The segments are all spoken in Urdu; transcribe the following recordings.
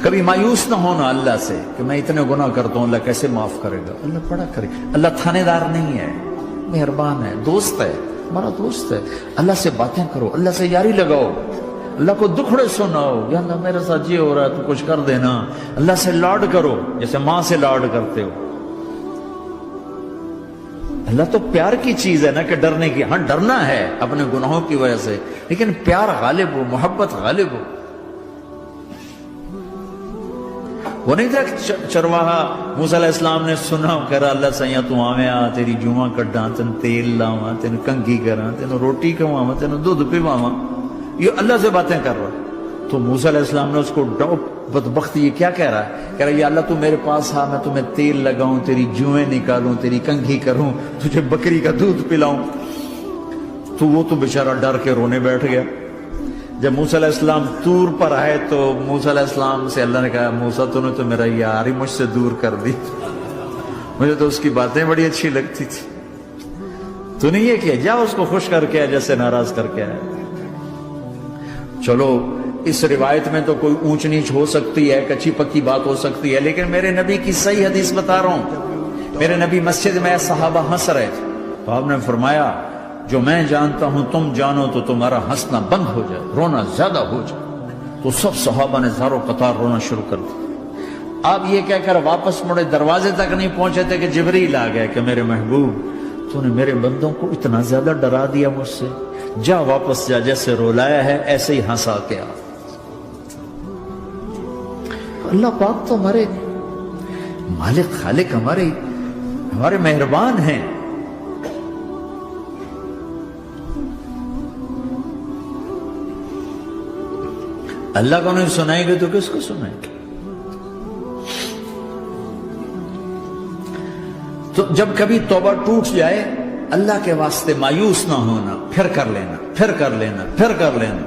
کبھی مایوس نہ ہونا اللہ سے کہ میں اتنے گناہ کرتا ہوں، اللہ کیسے معاف کرے گا؟ اللہ بڑا کرے گا۔ اللہ تھانے دار نہیں ہے، مہربان ہے، دوست ہے، ہمارا دوست ہے۔ اللہ سے باتیں کرو، اللہ سے یاری لگاؤ، اللہ کو دکھڑے سناؤ، یا اللہ میرے ساتھ یہ ہو رہا ہے تو کچھ کر دینا۔ اللہ سے لاڈ کرو جیسے ماں سے لاڈ کرتے ہو۔ اللہ تو پیار کی چیز ہے نا کہ ڈرنے کی، ہاں ڈرنا ہے اپنے گناہوں کی وجہ سے، لیکن پیار غالب ہو، محبت غالب ہو۔ وہ نہیں تھا چرواہا موسیٰ علیہ السلام نے سنا، کہہ رہا اللہ سیاں تو آویں آ، تیری جوہاں کڈاں، تین تیل لاواں، تین کنگھی کراں، تین روٹی کھواواں، تین دودھ پیواواں۔ یہ اللہ سے باتیں کر رہا۔ تو موسیٰ علیہ السلام نے اس کو ڈاؤٹ، بدبخت یہ کیا کہہ رہا ہے؟ کہہ رہا ہے یا اللہ تو میرے پاس آ، میں تمہیں تیل لگاؤں، تیری جوئیں نکالوں، تیری کنگھی کروں، تجھے بکری کا دودھ پلاؤں۔ تو وہ تو بیچارہ ڈر کے رونے بیٹھ گیا۔ جب موسیٰ علیہ السلام طور پر آئے تو موسیٰ علیہ السلام سے اللہ نے کہا موسیٰ تو نے تو میرا یار ہی مجھ سے دور کر دی، مجھے تو اس کی باتیں بڑی اچھی لگتی تھی، تو نے یہ کیا، جا اس کو خوش کر کے جیسے ناراض کر کے آئے۔ چلو اس روایت میں تو کوئی اونچ نیچ ہو سکتی ہے، کچی پکی بات ہو سکتی ہے، لیکن میرے نبی کی صحیح حدیث بتا رہا ہوں۔ میرے نبی مسجد میں صحابہ ہنس رہے تھے تو آپ نے فرمایا جو میں جانتا ہوں تم جانو تو تمہارا ہنسنا بند ہو جائے، رونا زیادہ ہو جائے۔ تو سب صحابہ نے زاروں قطار رونا شروع کر دیا۔ آپ یہ کہہ کر واپس مڑے، دروازے تک نہیں پہنچے تھے کہ جبریل آ گئے کہ میرے محبوب تو نے میرے بندوں کو اتنا زیادہ ڈرا دیا مجھ سے، جا واپس جا، جیسے رولایا ہے ایسے ہی ہنسا کے آ۔ اللہ پاک تو ہمارے مالک خالق، ہمارے مہربان ہیں۔ اللہ کو نہیں سنائیں گے تو کس کو سنائیں گے؟ تو جب کبھی توبہ ٹوٹ جائے اللہ کے واسطے مایوس نہ ہونا، پھر کر لینا، پھر کر لینا، پھر کر لینا۔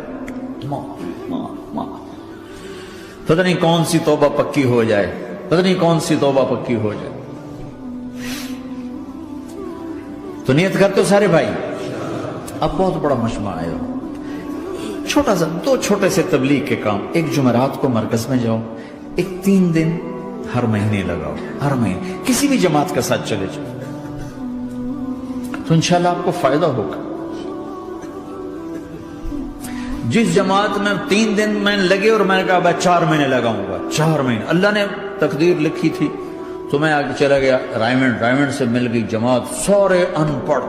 پتہ نہیں کون سی توبہ پکی ہو جائے، پتہ نہیں کون سی توبہ پکی ہو جائے۔ تو نیت کرتے ہو سارے بھائی؟ اب بہت بڑا مجمع آئے ہو، چھوٹا سا دو چھوٹے سے تبلیغ کے کام۔ ایک جمعرات کو مرکز میں جاؤ، ایک 3 دن ہر مہینے لگاؤ، ہر مہینے کسی بھی جماعت کے ساتھ چلے جاؤ تو انشاءاللہ آپ کو فائدہ ہوگا۔ جس جماعت میں 3 دن میں لگے اور میں نے کہا 4 مہینے لگاؤں گا، 4 مہینے اللہ نے تقدیر لکھی تھی، تو میں آگے چلا گیا رائمنڈ سے مل گئی جماعت، سارے ان پڑھ،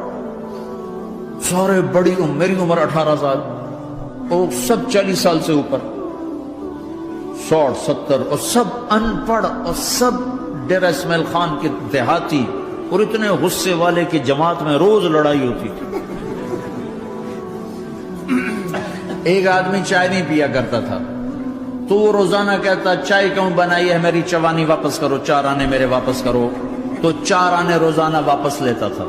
سارے بڑی عمر، میری عمر 18 سال اور سب 40 سال سے اوپر، 60 70 اور سب ان پڑھ اور سب ڈیرہ اسماعیل خان کے دیہاتی، اور اتنے غصے والے کہ جماعت میں روز لڑائی ہوتی تھی۔ ایک آدمی چائے نہیں پیا کرتا تھا تو وہ روزانہ کہتا چائے کیوں بنائی ہے میری چوانی واپس کرو، 4 آنے میرے واپس کرو، تو 4 آنے روزانہ واپس لیتا تھا۔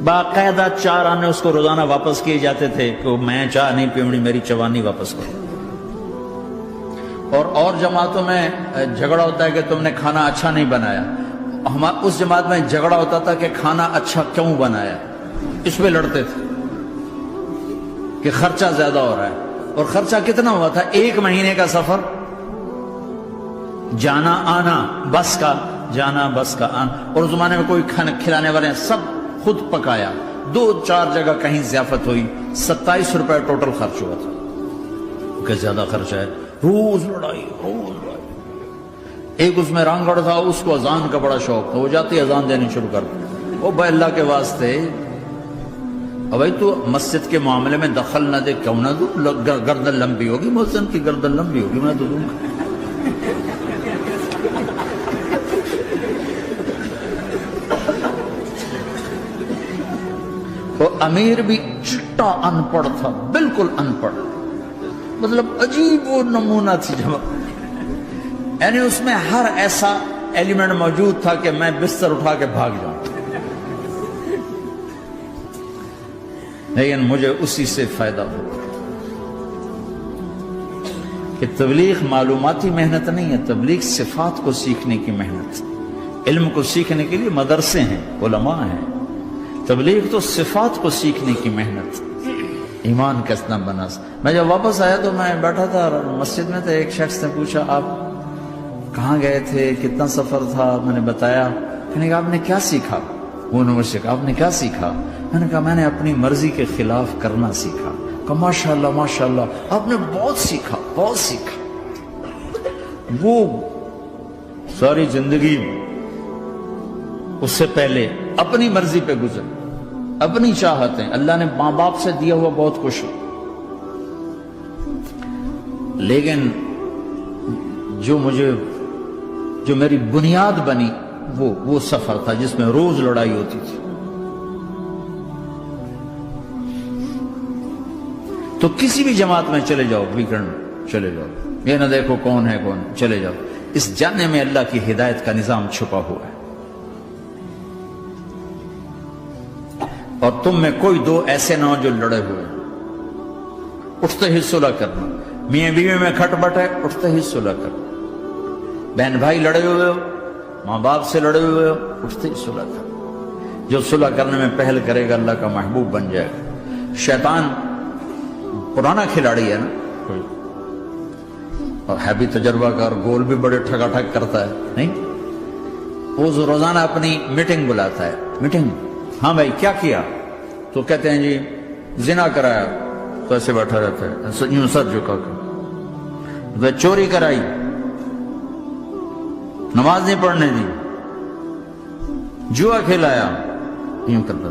باقاعدہ 4 آنے اس کو روزانہ واپس کیے جاتے تھے کہ میں چائے نہیں پیونی، میری چوانی واپس کرو۔ اور جماعتوں میں جھگڑا ہوتا ہے کہ تم نے کھانا اچھا نہیں بنایا، اس جماعت میں جھگڑا ہوتا تھا کہ کھانا اچھا کیوں بنایا، اس پہ لڑتے تھے کہ خرچہ زیادہ ہو رہا ہے۔ اور خرچہ کتنا ہوا تھا؟ 1 مہینے کا سفر، جانا آنا، بس کا جانا بس کا آنا، اور اس زمانے میں کوئی کھانا کھلانے والے ہیں، سب خود پکایا، 2-4 جگہ کہیں ضیافت ہوئی، 27 روپے ٹوٹل خرچ ہوا تھا۔ کہ زیادہ خرچہ ہے، روز لڑائی، روز لڑائی۔ ایک اس میں رانگڑ تھا، اس کو اذان کا بڑا شوق تھا، وہ جاتی اذان دینی شروع کر دی، وہ بھائی اللہ کے واسطے بھائی تو مسجد کے معاملے میں دخل نہ دے، کیوں نہ دوں، گردن لمبی ہوگی، مؤذن کی گردن لمبی ہوگی، میں تو دوں گا۔ وہ امیر بھی چھٹا ان پڑھ تھا، بالکل ان پڑھ، مطلب عجیب وہ نمونہ تھی جماعت، یعنی اس میں ہر ایسا ایلیمنٹ موجود تھا کہ میں بستر اٹھا کے بھاگ جاؤں، لیکن مجھے اسی سے فائدہ ہو کہ تبلیغ معلوماتی محنت نہیں ہے، تبلیغ صفات کو سیکھنے کی محنت۔ علم کو سیکھنے کے لیے مدرسے ہیں، علماء ہیں، تبلیغ تو صفات کو سیکھنے کی محنت۔ ایمان کیسنا بنا. میں جب واپس آیا تو میں بیٹھا تھا مسجد میں، تو ایک شخص نے پوچھا آپ کہاں گئے تھے، کتنا سفر تھا؟ میں نے بتایا. کہنے کہا آپ نے کیا سیکھا؟ وہ نے مجھ سے کہا آپ نے کیا سیکھا؟ میں نے کہا میں نے اپنی مرضی کے خلاف کرنا سیکھا. کہا ماشاءاللہ ماشاءاللہ آپ نے بہت سیکھا بہت سیکھا. وہ ساری زندگی اس سے پہلے اپنی مرضی پہ گزر، اپنی چاہتیں، اللہ نے ماں باپ سے دیا ہوا بہت کچھ، لیکن جو میری بنیاد بنی وہ سفر تھا جس میں روز لڑائی ہوتی تھی. تو کسی بھی جماعت میں چلے جاؤ، ویکنڈ چلے جاؤ، یہ نہ دیکھو کون ہے کون، چلے جاؤ. اس جاننے میں اللہ کی ہدایت کا نظام چھپا ہوا ہے. اور تم میں کوئی دو ایسے نہ ہو جو لڑے ہوئے، اٹھتے ہی صلح کرنا. میاں بیوی میں کھٹ بٹ ہے، اٹھتے ہی صلح کرنا. بہن بھائی لڑے ہوئے ہو، ماں باپ سے لڑے ہوئے ہو، اٹھتے ہی صلح کرنا. جو صلح کرنے میں پہل کرے گا اللہ کا محبوب بن جائے گا. شیطان پرانا کھلاڑی ہے نا کوئی، اور ہے بھی تجربہ کار، گول بھی بڑے ٹھگا ٹھگ کرتا ہے نہیں. وہ روزانہ اپنی میٹنگ بلاتا ہے. میٹنگ، ہاں بھائی کیا کیا؟ تو کہتے ہیں جی زنا کرایا، تو ایسے بیٹھا رہتا ہے یوں سر جھکا کر. چوری کرائی، نماز نہیں پڑھنے دی، جوا کھلایا، یوں کرتا.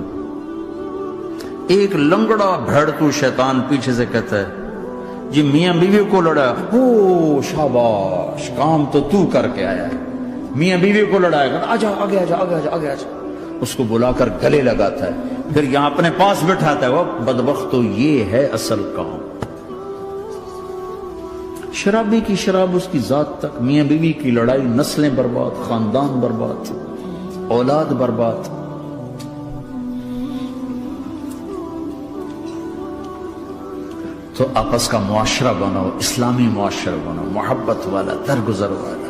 ایک لنگڑا بھیڑتو شیطان پیچھے سے کہتا ہے جی میاں بیوی کو لڑا، او شاباش کام تو کر کے آیا ہے. میاں بیوی کو لڑایا، آجا آگے آجا آگے آجا آگے آجا. اس کو بلا کر گلے لگاتا ہے، پھر یہاں اپنے پاس بٹھاتا ہے. وہ بدبخت تو یہ ہے اصل کام. شرابی کی شراب اس کی ذات تک، میاں بیوی کی لڑائی، نسلیں برباد، خاندان برباد، اولاد برباد. تو آپس کا معاشرہ بناؤ، اسلامی معاشرہ بناؤ، محبت والا، درگزر والا.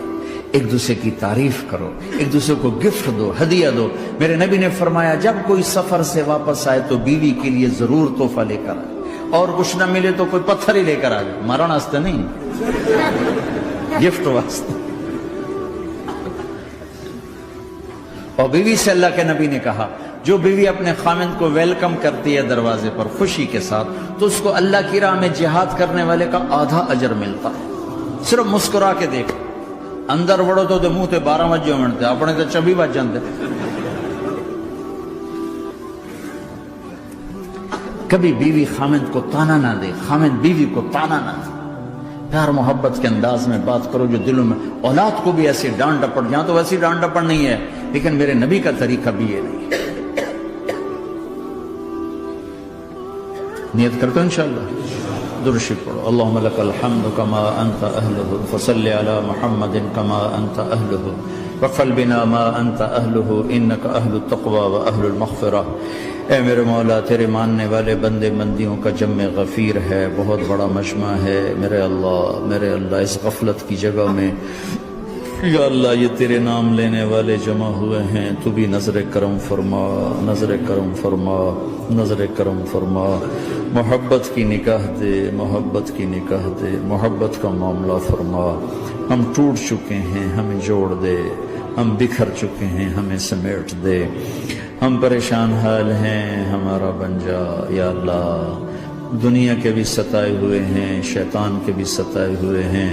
ایک دوسرے کی تعریف کرو، ایک دوسرے کو گفٹ دو، ہدیہ دو. میرے نبی نے فرمایا جب کوئی سفر سے واپس آئے تو بیوی کے لیے ضرور تحفہ لے کر آئے، اور کچھ نہ ملے تو کوئی پتھر ہی لے کر آئے. مارن واسطے نہیں، گفٹ واسطے. اور بیوی سے اللہ کے نبی نے کہا جو بیوی اپنے خامند کو ویلکم کرتی ہے دروازے پر خوشی کے ساتھ، تو اس کو اللہ کی راہ میں جہاد کرنے والے کا آدھا اجر ملتا ہے. صرف مسکرا کے دیکھ، اندر وڑو تو منہ تے 12 بجے منتے، اپنے تو 24 بج جاندے. کبھی بیوی خامند کو تانا نہ دے، خامند بیوی کو تانا نہ دے. پیار محبت کے انداز میں بات کرو جو دلوں میں. اولاد کو بھی ایسی ڈانٹ ڈپٹ، یہاں تو ویسی ڈانٹ ڈپٹ نہیں ہے، لیکن میرے نبی کا طریقہ بھی یہ نہیں ہے. نیت کرتے ہو انشاءاللہ. درشی پڑھو. اللہم لک الحمد کما انت اہلہ، فصل علی محمد کما انت اہلہ، وفعل بنا ما انت اہلہ، انک اہل التقوی و اہل المغفرہ. اے میرے مولا، تیرے ماننے والے بندے بندیوں کا جمع غفیر ہے، بہت بڑا مجمع ہے. میرے اللہ اس غفلت کی جگہ میں یا اللہ یہ تیرے نام لینے والے جمع ہوئے ہیں، تو بھی نظر کرم فرما، نظر کرم فرما، نظر کرم فرما. محبت کی نکاح دے، محبت کی نکاح دے، محبت کا معاملہ فرما. ہم ٹوٹ چکے ہیں، ہمیں جوڑ دے. ہم بکھر چکے ہیں، ہمیں سمیٹ دے. ہم پریشان حال ہیں، ہمارا بن جا یا اللہ. دنیا کے بھی ستائے ہوئے ہیں، شیطان کے بھی ستائے ہوئے ہیں.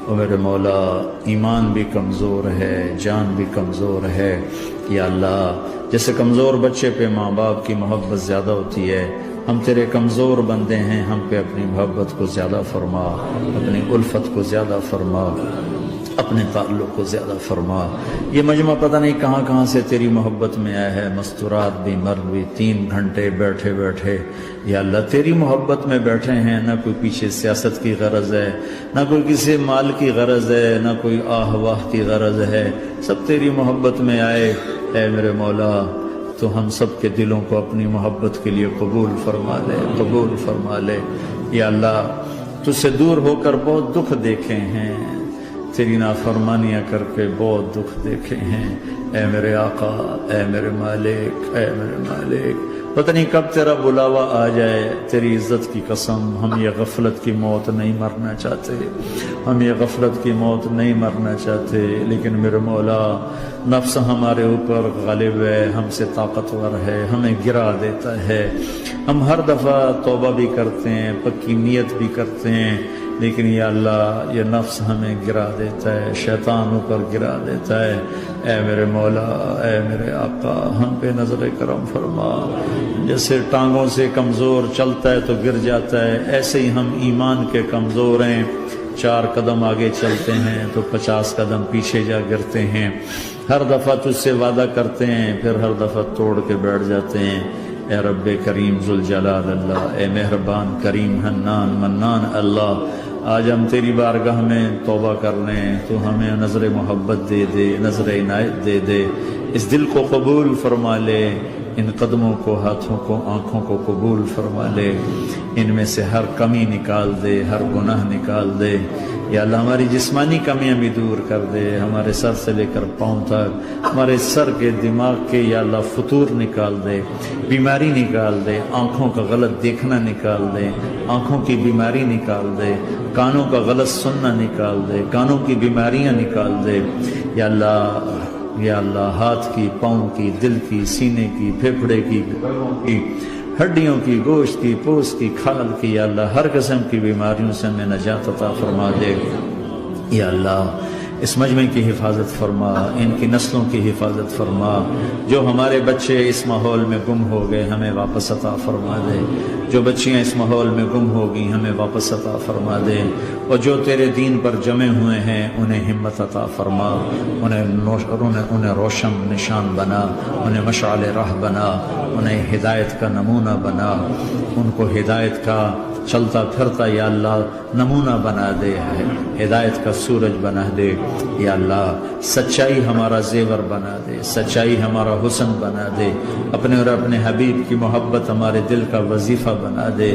اور میرے مولا ایمان بھی کمزور ہے، جان بھی کمزور ہے یا اللہ. جیسے کمزور بچے پہ ماں باپ کی محبت زیادہ ہوتی ہے، ہم تیرے کمزور بندے ہیں، ہم پہ اپنی محبت کو زیادہ فرما، اپنی الفت کو زیادہ فرما، اپنے تعلق کو زیادہ فرما. یہ مجمع پتہ نہیں کہاں کہاں سے تیری محبت میں آیا ہے. مستورات بھی، مرد بھی، 3 گھنٹے بیٹھے بیٹھے یا اللہ تیری محبت میں بیٹھے ہیں. نہ کوئی پیچھے سیاست کی غرض ہے، نہ کوئی کسی مال کی غرض ہے، نہ کوئی آہ واہ کی غرض ہے. سب تیری محبت میں آئے. اے میرے مولا تو ہم سب کے دلوں کو اپنی محبت کے لیے قبول فرما لے، قبول فرما لے. یا اللہ تجھ سے دور ہو کر بہت دکھ دیکھے ہیں، تیری نافرمانیاں کر کے بہت دکھ دیکھے ہیں، اے میرے آقا، اے میرے مالک، اے میرے مالک، پتہ نہیں کب تیرا بلاوا آ جائے، تیری عزت کی قسم ہم یہ غفلت کی موت نہیں مرنا چاہتے، ہم یہ غفلت کی موت نہیں مرنا چاہتے، لیکن میرے مولا نفس ہمارے اوپر غالب ہے، ہم سے طاقتور ہے، ہمیں گرا دیتا ہے، ہم ہر دفعہ توبہ بھی کرتے ہیں، پکی نیت بھی کرتے ہیں، لیکن یا اللہ یہ نفس ہمیں گرا دیتا ہے، شیطان اوپر گرا دیتا ہے، اے میرے مولا، اے میرے آقا، ہم پہ نظر کرم فرما، جیسے ٹانگوں سے کمزور چلتا ہے تو گر جاتا ہے، ایسے ہی ہم ایمان کے کمزور ہیں، 4 قدم آگے چلتے ہیں تو 50 قدم پیچھے جا گرتے ہیں، ہر دفعہ تجھ سے وعدہ کرتے ہیں پھر ہر دفعہ توڑ کے بیٹھ جاتے ہیں، اے رب کریم ذوالجلال اللہ، اے مہربان کریم حنان منان اللہ، آج ہم تیری بارگاہ میں توبہ کر لیں، تو ہمیں نظر محبت دے دے، نظر عنایت دے دے، اس دل کو قبول فرما لے، ان قدموں کو، ہاتھوں کو، آنکھوں کو قبول فرما لے، ان میں سے ہر کمی نکال دے، ہر گناہ نکال دے، یا اللہ ہماری جسمانی کمیاں بھی دور کر دے، ہمارے سر سے لے کر پاؤں تک، ہمارے سر کے دماغ کے یا اللہ فطور نکال دے، بیماری نکال دے، آنکھوں کا غلط دیکھنا نکال دے، آنکھوں کی بیماری نکال دے، کانوں کا غلط سننا نکال دے، کانوں کی بیماریاں نکال دے، یا اللہ، یا اللہ ہاتھ کی، پاؤں کی، دل کی، سینے کی، پھیپھڑے کی، گردوں کی، ہڈیوں کی، گوشت کی، پوست کی، کھال کی، یا اللہ ہر قسم کی بیماریوں سے ہمیں نجات عطا فرما دے، یا اللہ اس مجمع کی حفاظت فرما، ان کی نسلوں کی حفاظت فرما، جو ہمارے بچے اس ماحول میں گم ہو گئے ہمیں واپس عطا فرما دے، جو بچیاں اس ماحول میں گم ہو گئی ہمیں واپس عطا فرما دے، اور جو تیرے دین پر جمے ہوئے ہیں انہیں ہمت عطا فرما، انہیں روشن نشان بنا، انہیں مشعل راہ بنا، انہیں ہدایت کا نمونہ بنا، ان کو ہدایت کا چلتا پھرتا یا اللہ نمونہ بنا دے، ہدایت کا سورج بنا دے، یا اللہ سچائی ہمارا زیور بنا دے، سچائی ہمارا حسن بنا دے، اپنے اور اپنے حبیب کی محبت ہمارے دل کا وظیفہ بنا دے،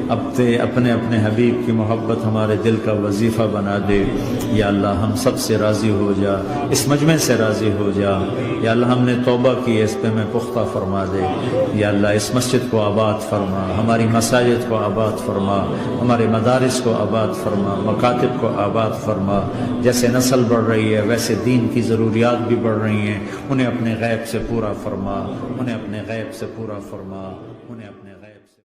اپنے حبیب کی محبت ہمارے دل کا وظیفہ بنا دے، یا اللہ ہم سب سے راضی ہو جا، اس مجمع سے راضی ہو جا، یا اللہ ہم نے توبہ کی، اس پہ میں پختہ فرما دے، یا اللہ اس مسجد کو آباد فرما، ہماری مساجد کو آباد فرما، ہمارے مدارس کو آباد فرما، مکاتب کو آباد فرما، جیسے نسل بڑھ رہی ہے ویسے دین کی ضروریات بھی بڑھ رہی ہیں، انہیں اپنے غیب سے پورا فرما، انہیں اپنے غیب سے پورا فرما، انہیں اپنے